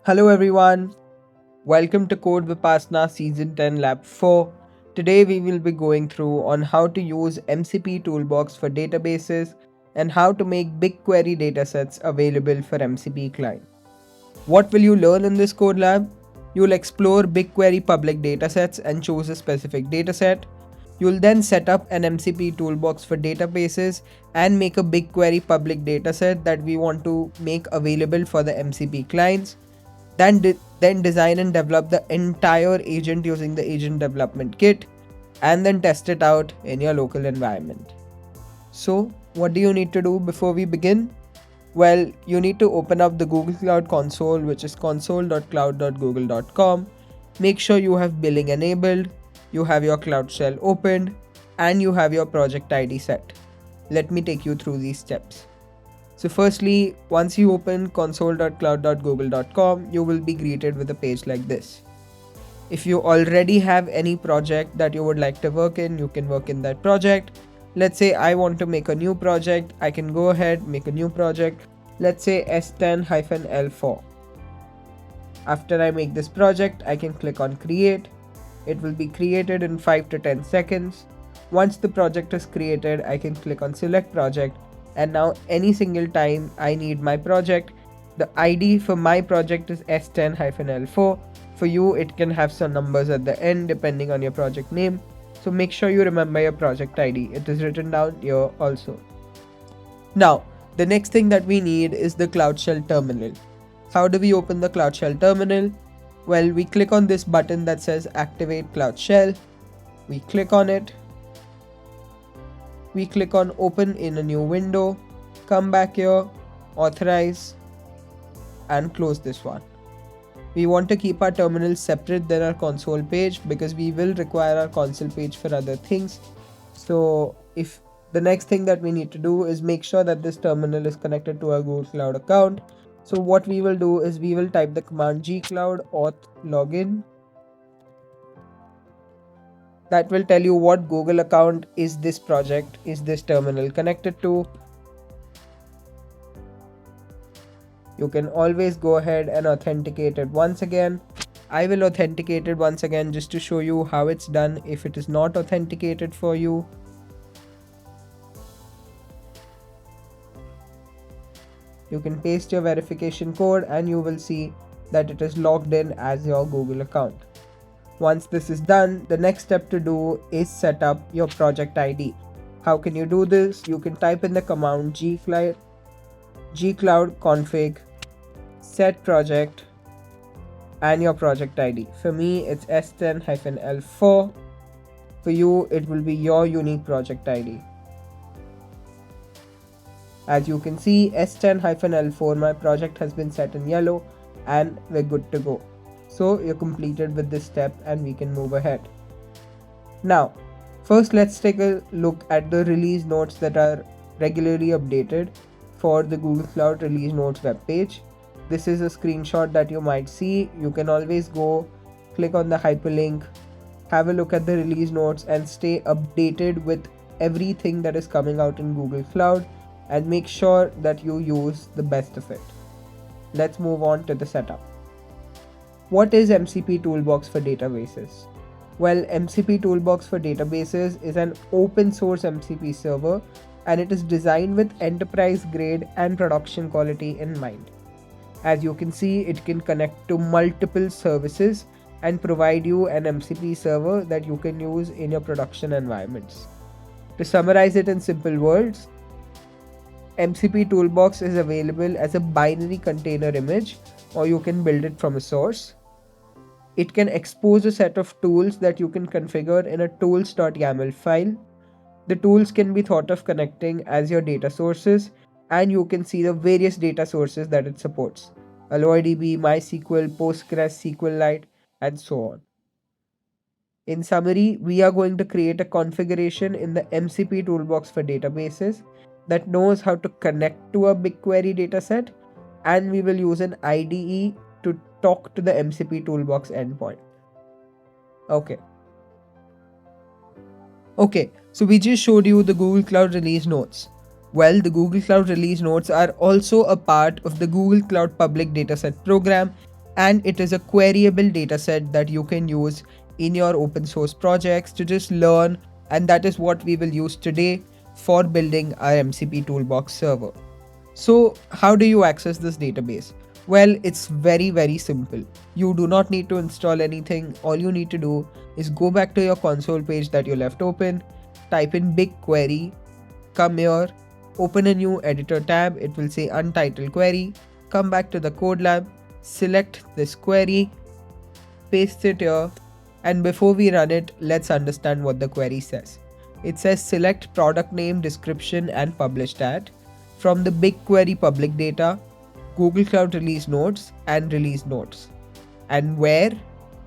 Hello everyone, welcome to Code Vipassana Season 10 Lab 4. Today we will be going through on how to use MCP Toolbox for databases and how to make BigQuery datasets available for MCP client. What will you learn in this code lab? You will explore BigQuery public datasets and choose a specific dataset. You will then set up an MCP toolbox for databases and make a BigQuery public dataset that we want to make available for the MCP clients. Then design and develop the entire agent using the agent development kit and then test it out in your local environment. So, what do you need to do before we begin? Well, you need to open up the Google Cloud console, which is console.cloud.google.com. Make sure you have billing enabled, you have your Cloud Shell opened, and you have your project ID set. Let me take you through these steps. So firstly, once you open console.cloud.google.com, you will be greeted with a page like this. If you already have any project that you would like to work in, you can work in that project. Let's say I want to make a new project. I can go ahead, make a new project. Let's say S10-L4. After I make this project, I can click on create. It will be created in 5 to 10 seconds. Once the project is created, I can click on select project. And now any single time I need my project, the ID for my project is S10-L4. For you, it can have some numbers at the end depending on your project name. So make sure you remember your project ID. It is written down here also. Now, the next thing that we need is the Cloud Shell terminal. How do we open the Cloud Shell terminal? Well, we click on this button that says Activate Cloud Shell. We click on it. We click on Open in a new window. Come back here, Authorize, and close this one. We want to keep our terminal separate than our console page because we will require our console page for other things. So if the next thing that we need to do is make sure that this terminal is connected to our Google Cloud account. So what we will do is we will type the command gcloud auth login. That will tell you what Google account is this project, is this terminal connected to. You can always go ahead and authenticate it once again. I will authenticate it once again just to show you how it's done if it is not authenticated for you. You can paste your verification code and you will see that it is logged in as your Google account. Once this is done, the next step to do is set up your project ID. How can you do this? You can type in the command gcloud config set project and your project ID. For me, it's S10-L4. For you, it will be your unique project ID. As you can see, S10-L4, my project has been set in yellow and we're good to go. So you're completed with this step and we can move ahead. Now, first let's take a look at the release notes that are regularly updated for the Google Cloud Release Notes webpage. This is a screenshot that you might see. You can always go click on the hyperlink, have a look at the release notes and stay updated with everything that is coming out in Google Cloud and make sure that you use the best of it. Let's move on to the setup. What is MCP Toolbox for databases? Well, MCP Toolbox for databases is an open source MCP server and it is designed with enterprise grade and production quality in mind. As you can see, it can connect to multiple services and provide you an MCP server that you can use in your production environments. To summarize it in simple words, MCP Toolbox is available as a binary container image or you can build it from a source. It can expose a set of tools that you can configure in a tools.yaml file. The tools can be thought of connecting as your data sources and you can see the various data sources that it supports. AlloyDB, MySQL, Postgres, SQLite, and so on. In summary, we are going to create a configuration in the MCP Toolbox for databases that knows how to connect to a BigQuery dataset, and we will use an IDE to talk to the MCP Toolbox endpoint. Okay, so we just showed you the Google Cloud Release Notes. Well, the Google Cloud Release Notes are also a part of the Google Cloud Public Dataset program, and it is a queryable dataset that you can use in your open source projects to just learn, and that is what we will use today for building our MCP Toolbox server. So how do you access this database? Well, it's very simple. You do not need to install anything. All you need to do is go back to your console page that you left open, type in BigQuery, come here, open a new editor tab, it will say untitled query, come back to the Codelab, select this query, paste it here, and before we run it, let's understand what the query says. It says select product name, description and published at from the BigQuery public data, Google Cloud release notes and release notes, and where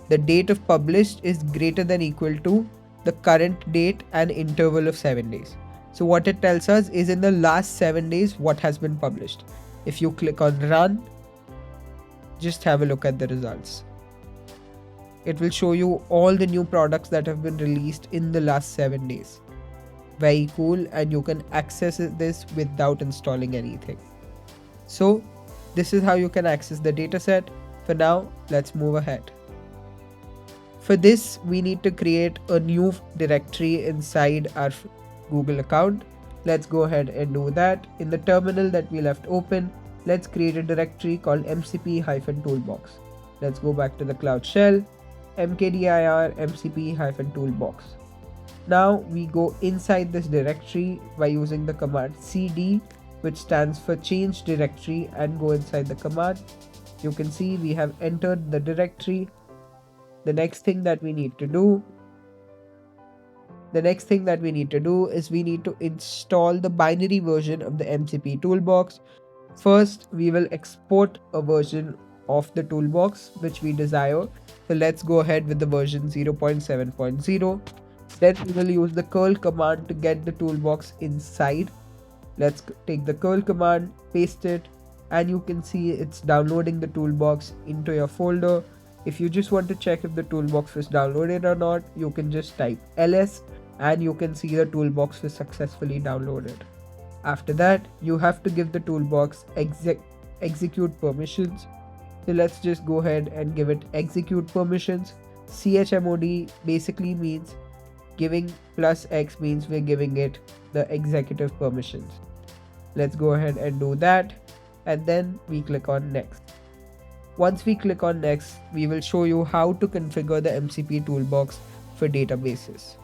the date of published is greater than equal to the current date and interval of 7 days. So what it tells us is in the last 7 days what has been published. If you click on run, just have a look at the results. It will show you all the new products that have been released in the last 7 days. Very cool, and you can access this without installing anything. So this is how you can access the dataset. For now, let's move ahead. For this, we need to create a new directory inside our Google account. Let's go ahead and do that. In the terminal that we left open, let's create a directory called MCP-Toolbox. Let's go back to the Cloud Shell, mkdir mcp-toolbox. Now we go inside this directory by using the command cd, which stands for change directory, and go inside the command. You can see we have entered the directory. The next thing that we need to do is we need to install the binary version of the MCP Toolbox. First, we will export a version of the toolbox which we desire. So let's go ahead with the version 0.7.0. Then we will use the curl command to get the toolbox inside. Let's take the curl command, paste it, and you can see it's downloading the toolbox into your folder. If you just want to check if the toolbox was downloaded or not, you can just type ls and you can see the toolbox was successfully downloaded. After that, you have to give the toolbox execute permissions. So let's just go ahead and give it execute permissions. chmod basically means giving plus x means we're giving it the executive permissions. Let's go ahead and do that, and then we click on next. Once we click on next, we will show you how to configure the MCP Toolbox for databases.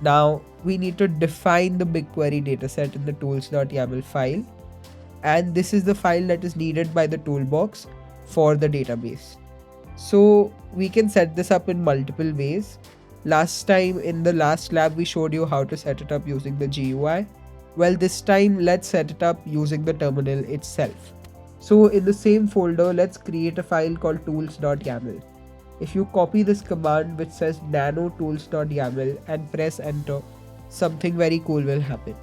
Now we need to define the BigQuery dataset in the tools.yaml file, and this is the file that is needed by the toolbox for the database. So we can set this up in multiple ways. Last time in the last lab we showed you how to set it up using the GUI. Well, this time let's set it up using the terminal itself. So in the same folder, let's create a file called tools.yaml. If you copy this command which says nano tools.yaml and press enter, something very cool will happen.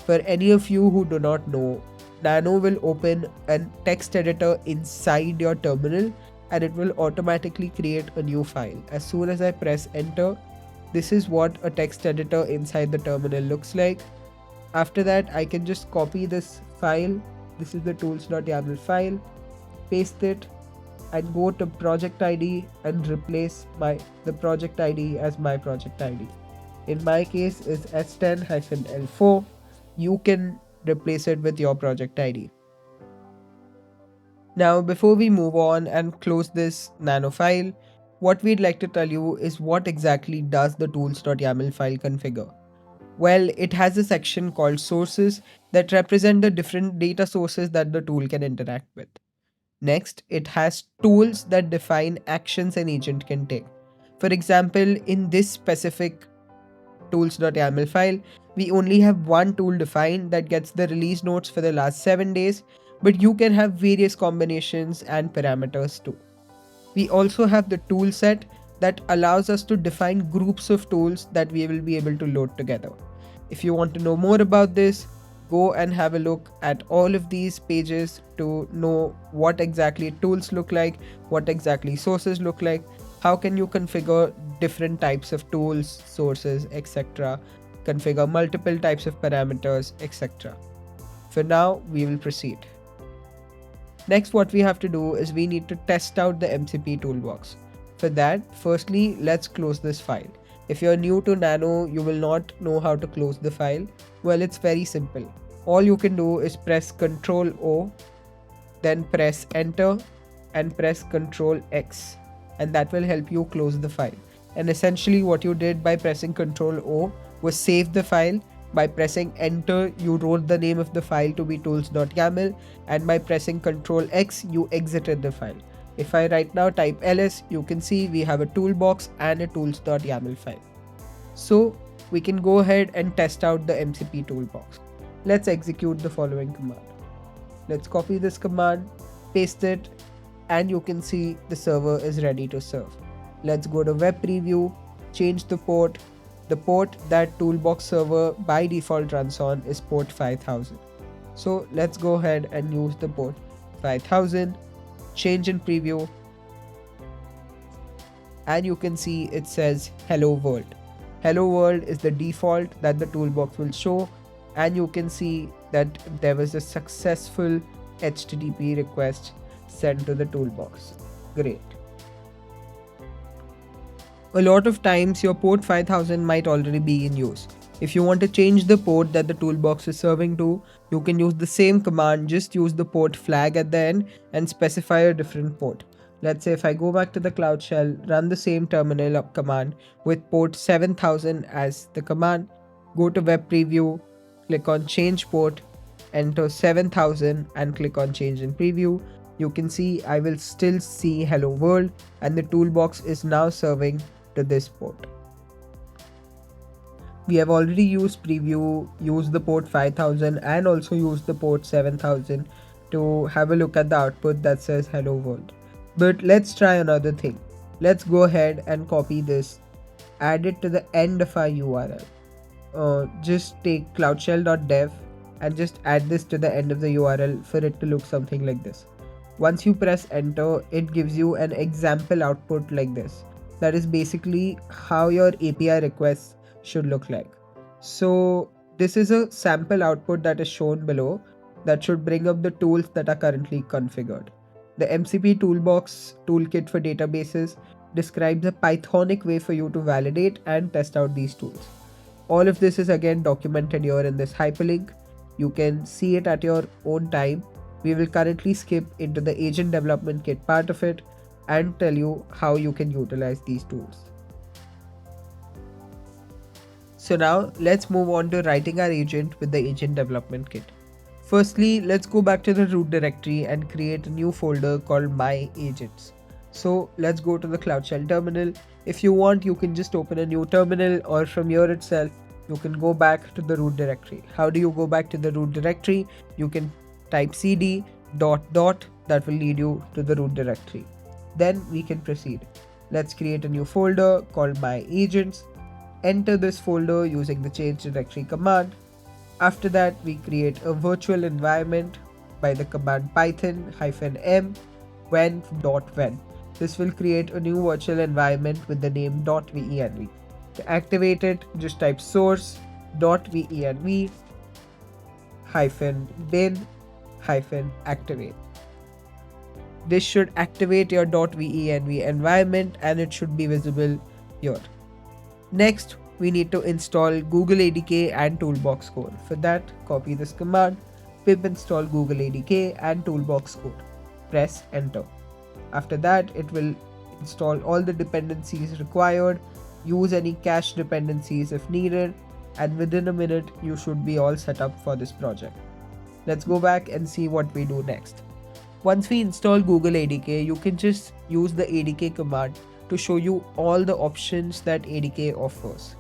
For any of you who do not know, Nano will open a text editor inside your terminal and it will automatically create a new file. As soon as I press enter, this is what a text editor inside the terminal looks like. After that, I can just copy this file. This is the tools.yaml file, paste it and go to project ID and replace the project ID as my project ID. In my case is S10-L4. You can replace it with your project ID. Now before we move on and close this nano file, what we'd like to tell you is what exactly does the tools.yaml file configure. Well, it has a section called sources that represent the different data sources that the tool can interact with. Next, it has tools that define actions an agent can take. For example, in this specific tools.yaml file, we only have one tool defined that gets the release notes for the last 7 days, but you can have various combinations and parameters too. We also have the tool set that allows us to define groups of tools that we will be able to load together. If you want to know more about this, go and have a look at all of these pages to know what exactly tools look like, what exactly sources look like, how can you configure different types of tools, sources, etc. Configure multiple types of parameters, etc. For now, we will proceed. Next, what we have to do is we need to test out the MCP toolbox. For that, firstly, let's close this file. If you're new to Nano, you will not know how to close the file. Well, it's very simple. All you can do is press Ctrl O, then press enter and press Ctrl X, and that will help you close the file. And essentially what you did by pressing Ctrl O was save the file. By pressing enter, you wrote the name of the file to be tools.yaml, and by pressing Ctrl X, you exited the file. If I right now type ls, you can see we have a toolbox and a tools.yaml file. So we can go ahead and test out the MCP toolbox. Let's execute the following command. Let's copy this command, paste it, and you can see the server is ready to serve. Let's go to web preview, change the port. The port that toolbox server by default runs on is port 5000. So let's go ahead and use the port 5000, change in preview, and you can see it says hello world. Hello world is the default that the toolbox will show, and you can see that there was a successful HTTP request sent to the toolbox. Great. A lot of times your port 5000 might already be in use. If you want to change the port that the toolbox is serving to, you can use the same command, just use the port flag at the end and specify a different port. Let's say if I go back to the Cloud Shell, run the same terminal up command with port 7000 as the command, go to web preview, click on change port, enter 7000 and click on change in preview. You can see I will still see hello world, and the toolbox is now serving to this port. We have already used preview, used the port 5000 and also used the port 7000 to have a look at the output that says hello world. But let's try another thing. Let's go ahead and copy this, add it to the end of our URL. Just take cloudshell.dev and just add this to the end of the URL for it to look something like this. Once you press enter, it gives you an example output like this. That is basically how your API requests should look like. So this is a sample output that is shown below that should bring up the tools that are currently configured. The MCP Toolbox toolkit for databases describes a Pythonic way for you to validate and test out these tools. All of this is again documented here in this hyperlink. You can see it at your own time. We will currently skip into the agent development kit part of it and tell you how you can utilize these tools. So now let's move on to writing our agent with the agent development kit. Firstly, let's go back to the root directory and create a new folder called My Agents. So let's go to the Cloud Shell terminal. If you want, you can just open a new terminal, or from here itself, you can go back to the root directory. How do you go back to the root directory? You can type cd ... that will lead you to the root directory. Then we can proceed. Let's create a new folder called My Agents. Enter this folder using the change directory command. After that, we create a virtual environment by the command python-m when.when. This will create a new virtual environment with the name .venv. To activate it, just type source.venv -bin -activate. This should activate your .venv environment and it should be visible here. Next, we need to install Google ADK and Toolbox Core. For that, copy this command, pip install Google ADK and Toolbox Core. Press enter. After that, it will install all the dependencies required, use any cache dependencies if needed, and within a minute, you should be all set up for this project. Let's go back and see what we do next. Once we install Google ADK, you can just use the ADK command to show you all the options that ADK offers.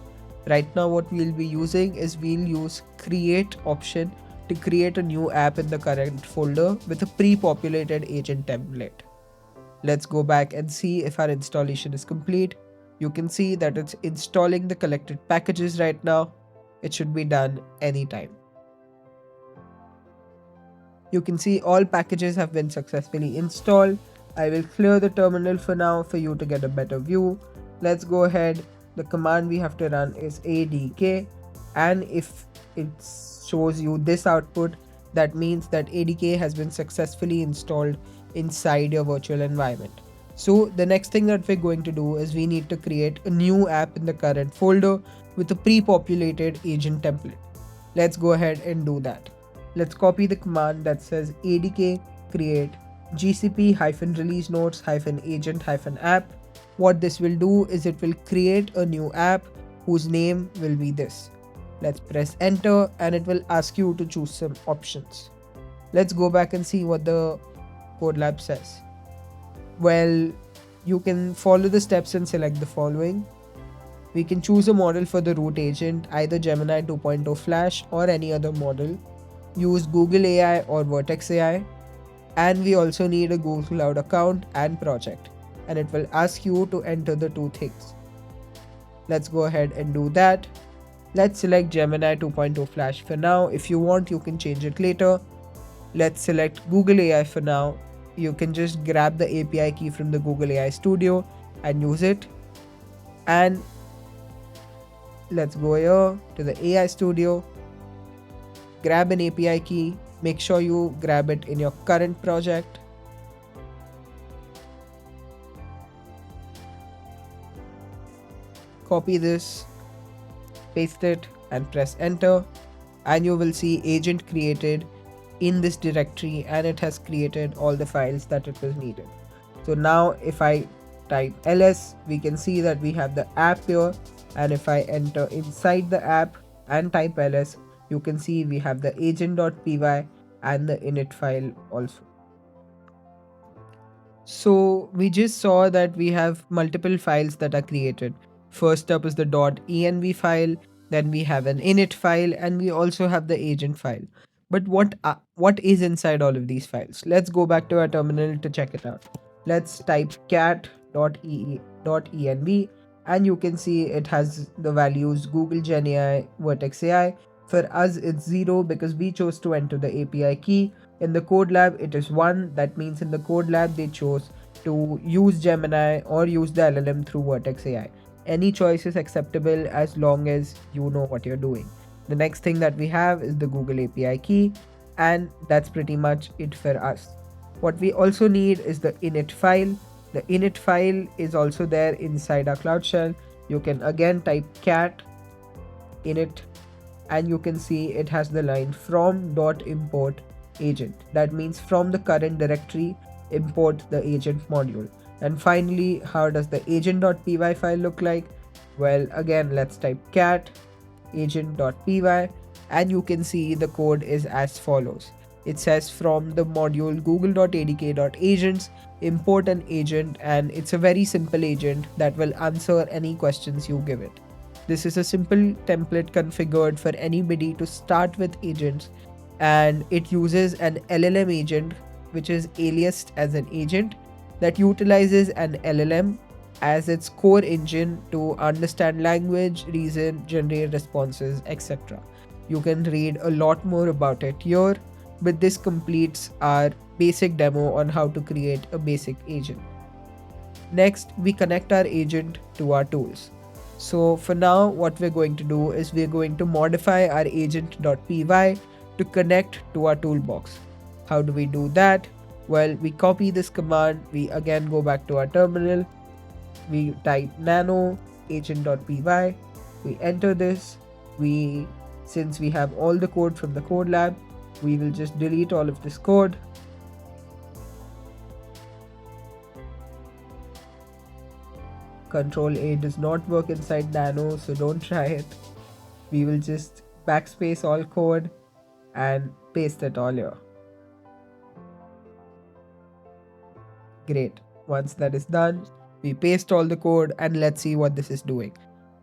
Right now what we'll be using is we'll use create option to create a new app in the current folder with a pre-populated agent template. Let's go back and see if our installation is complete. You can see that it's installing the collected packages right now. It should be done anytime. You can see all packages have been successfully installed. I will clear the terminal for now for you to get a better view. Let's go ahead. The command we have to run is ADK, and if it shows you this output, That means that ADK has been successfully installed inside your virtual environment. So the next thing that we're going to do is we need to create a new app in the current folder with a pre-populated agent template. Let's go ahead and do that. Let's copy the command that says ADK create GCP-release notes-agent-app. What this will do is it will create a new app whose name will be this. Let's press enter and it will ask you to choose some options. Let's go back and see what the Codelab says. Well, you can follow the steps and select the following. We can choose a model for the root agent, either Gemini 2.0 Flash or any other model. Use Google AI or Vertex AI. And we also need a Google Cloud account and project. And it will ask you to enter the two things. Let's go ahead and do that. Let's select Gemini 2.0 Flash for now. If you want, you can change it later. Let's select Google AI for now. You can just grab the API key from the Google AI Studio and use it. And let's go here to the AI Studio. Grab an API key. Make sure you grab it in your current project. Copy this, paste it and press enter, and you will see agent created in this directory, and it has created all the files that it was needed. So now if I type ls, we can see that we have the app here, and if I enter inside the app and type ls, you can see we have the agent.py and the init file also. So we just saw that we have multiple files that are created. First up is the .env file, then we have an init file, and we also have the agent file. But what is inside all of these files? Let's go back to our terminal to check it out. Let's type cat.env, and you can see it has the values Google Gen AI, Vertex AI. For us, it's 0 because we chose to enter the API key. In the Codelab, it is 1. That means in the Codelab, they chose to use Gemini or use the LLM through Vertex AI. Any choice is acceptable as long as you know what you're doing. The next thing that we have is the Google API key, and that's pretty much it for us. What we also need is the init file. The init file is also there inside our Cloud Shell. You can again type cat init, and you can see it has the line from .import agent. That means from the current directory, import the agent module. And finally, how does the agent.py file look like? Well, again, let's type cat agent.py, and you can see the code is as follows. It says from the module google.adk.agents, import an agent, and it's a very simple agent that will answer any questions you give it. This is a simple template configured for anybody to start with agents, and it uses an LLM agent which is aliased as an agent that utilizes an LLM as its core engine to understand language, reason, generate responses, etc. You can read a lot more about it here, but this completes our basic demo on how to create a basic agent. Next, we connect our agent to our tools. So for now, what we're going to do is we're going to modify our agent.py to connect to our toolbox. How do we do that? Well, we copy this command, we again go back to our terminal, we type nano agent.py, we enter this, since we have all the code from the Codelab, we will just delete all of this code. Control A does not work inside nano, so don't try it. We will just backspace all code and paste it all here. Great. Once that is done, we paste all the code and let's see what this is doing.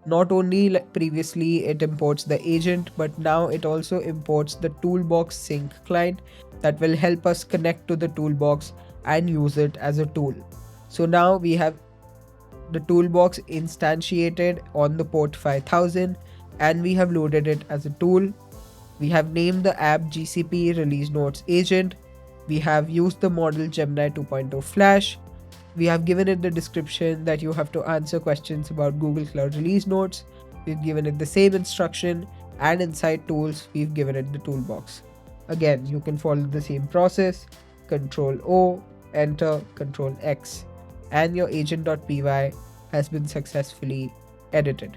Not only like previously it imports the agent, but now it also imports the toolbox sync client that will help us connect to the toolbox and use it as a tool. So now we have the toolbox instantiated on the port 5000, and we have loaded it as a tool. We have named the app GCP Release Notes Agent. We have used the model Gemini 2.0 Flash. We have given it the description that you have to answer questions about Google Cloud Release Notes. We've given it the same instruction, and inside tools, we've given it the toolbox. Again, you can follow the same process. Control O, enter, Control X, and your agent.py has been successfully edited.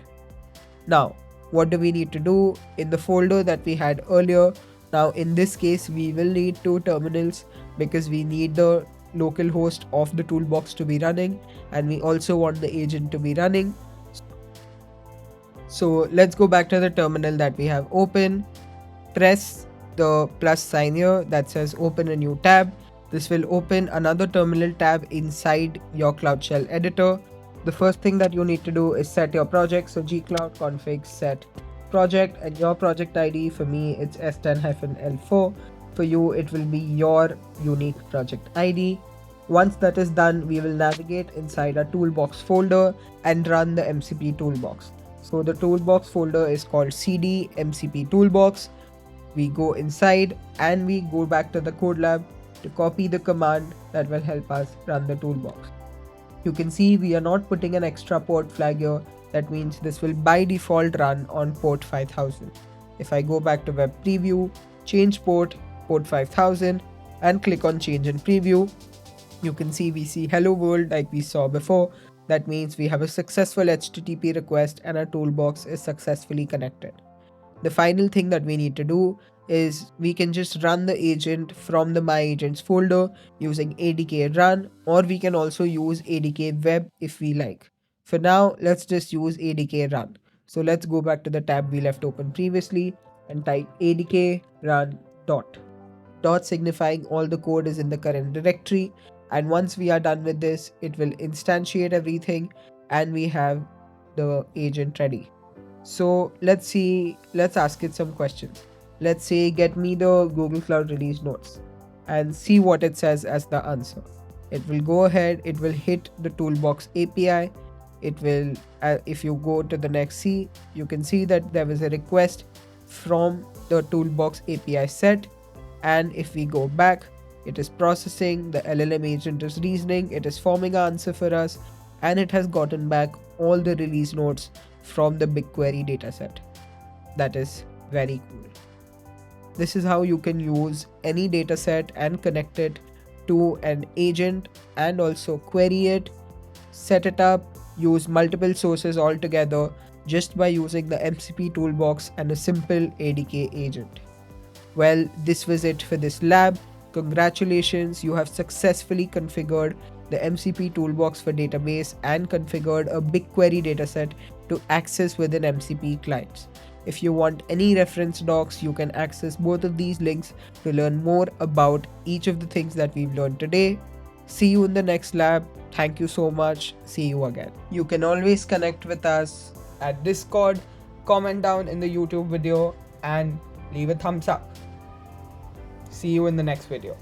Now, what do we need to do in the folder that we had earlier? Now, in this case, we will need two terminals because we need the local host of the toolbox to be running, and we also want the agent to be running. So let's go back to the terminal that we have open. Press the plus sign here that says open a new tab. This will open another terminal tab inside your Cloud Shell editor. The first thing that you need to do is set your project. So gcloud config set project, and your project ID, for me it's s10-l4. For you it will be your unique project ID. Once that is done, we will navigate inside our toolbox folder and run the MCP toolbox. So the toolbox folder is called cd MCP Toolbox. We go inside and we go back to the Codelab to copy the command that will help us run the toolbox. You can see we are not putting an extra port flag here. That means this will by default run on port 5000. If I go back to web preview, change port 5000 and click on change in preview, you can see we see hello world like we saw before. That means we have a successful HTTP request and our toolbox is successfully connected. The final thing that we need to do is we can just run the agent from the My Agents folder using ADK run, or we can also use ADK web if we like. For now, let's just use ADK run. So let's go back to the tab we left open previously and type ADK run dot. Dot signifying all the code is in the current directory, and once we are done with this, it will instantiate everything and we have the agent ready. So let's ask it some questions. Let's say get me the Google Cloud release notes and see what it says as the answer. It will go ahead, it will hit the toolbox API. It will, if you go to the next C, you can see that there was a request from the toolbox API set. And if we go back, it is processing, the LLM agent is reasoning, it is forming an answer for us, and it has gotten back all the release notes from the BigQuery dataset. That is very cool. This is how you can use any dataset and connect it to an agent and also query it, set it up, use multiple sources altogether just by using the MCP toolbox and a simple ADK agent. Well, this was it for this lab. Congratulations, you have successfully configured the MCP toolbox for database and configured a BigQuery dataset to access within MCP clients. If you want any reference docs, you can access both of these links to learn more about each of the things that we've learned today. See you in the next lab. Thank you so much. See you again. You can always connect with us at Discord, comment down in the YouTube video, and leave a thumbs up. See you in the next video.